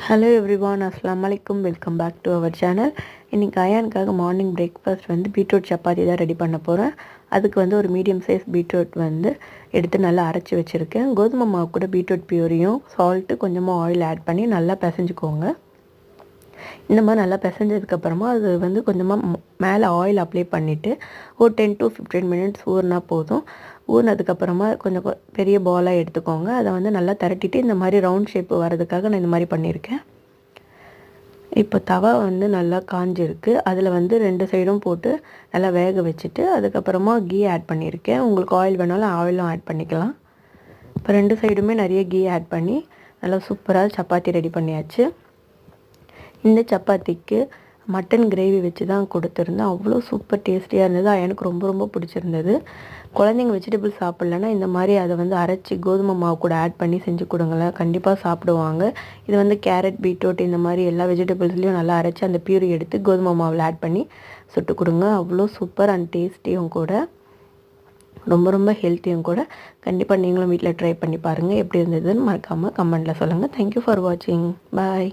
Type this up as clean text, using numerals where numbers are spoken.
Hello everyone, அஸ்ஸலாமு அலைக்கும். Welcome back to our channel. இன்றைக்கி அயானுக்காக மார்னிங் பிரேக்ஃபாஸ்ட் பீட்ரூட் சப்பாத்தி தான் ரெடி பண்ண போகிறேன். அதுக்கு ஒரு மீடியம் சைஸ் பீட்ரூட் எடுத்து நல்லா அரைச்சி வச்சுருக்கேன். கோதுமை மாவு கூட பீட்ரூட் பியூரியும் சால்ட்டு கொஞ்சமாக ஆயில் ஆட் பண்ணி நல்லா பிசைஞ்சுக்கோங்க. இந்த மாதிரி நல்லா பிசைஞ்சதுக்கப்புறமா அது கொஞ்சமாக மேலே ஆயில் அப்ளை பண்ணிவிட்டு ஒரு 10 to 15 மினிட்ஸ் ஊறினா போதும். ஊறினதுக்கப்புறமா கொஞ்சம் பெரிய பாலாக எடுத்துக்கோங்க. அதை நல்லா திரட்டிட்டு இந்த மாதிரி ரவுண்ட் ஷேப்பு வரதுக்காக நான் இந்த மாதிரி பண்ணியிருக்கேன். இப்போ தவா நல்லா காஞ்சிருக்கு. அதில் 2 சைடும் போட்டு நல்லா வேக வச்சுட்டு அதுக்கப்புறமா கீ ஆட் பண்ணியிருக்கேன். உங்களுக்கு ஆயில் வேணாலும் ஆயிலும் ஆட் பண்ணிக்கலாம். இப்போ 2 சைடுமே நிறைய கீ ஆட் பண்ணி நல்லா சூப்பராக சப்பாத்தி ரெடி பண்ணியாச்சு. இந்த சப்பாத்திக்கு மட்டன் கிரேவி வச்சு தான் கொடுத்துருந்தேன். அவ்வளோ சூப்பர் டேஸ்டியாக இருந்தது. எனக்கு ரொம்ப ரொம்ப பிடிச்சிருந்தது. குழந்தைங்க வெஜிடபிள் சாப்பிட்லன்னா இந்த மாதிரி அதை அரைச்சி கோதுமை மாவு கூட ஆட் பண்ணி செஞ்சு கொடுங்களேன், கண்டிப்பாக சாப்பிடுவாங்க. இது கேரட், பீட்ரூட் இந்த மாதிரி எல்லா வெஜிடபிள்ஸ்லையும் நல்லா அரைச்சி அந்த பியூரி எடுத்து கோதுமை மாவில் ஆட் பண்ணி சுட்டு கொடுங்க. அவ்வளோ சூப்பர் அண்ட் டேஸ்டியும் கூட, ரொம்ப ரொம்ப ஹெல்த்தியும் கூட. கண்டிப்பாக நீங்களும் வீட்டில் ட்ரை பண்ணி பாருங்கள். எப்படி இருந்ததுன்னு மறக்காமல் கமெண்ட்டில் சொல்லுங்கள். தேங்க்யூ ஃபார் வாட்சிங். பாய்.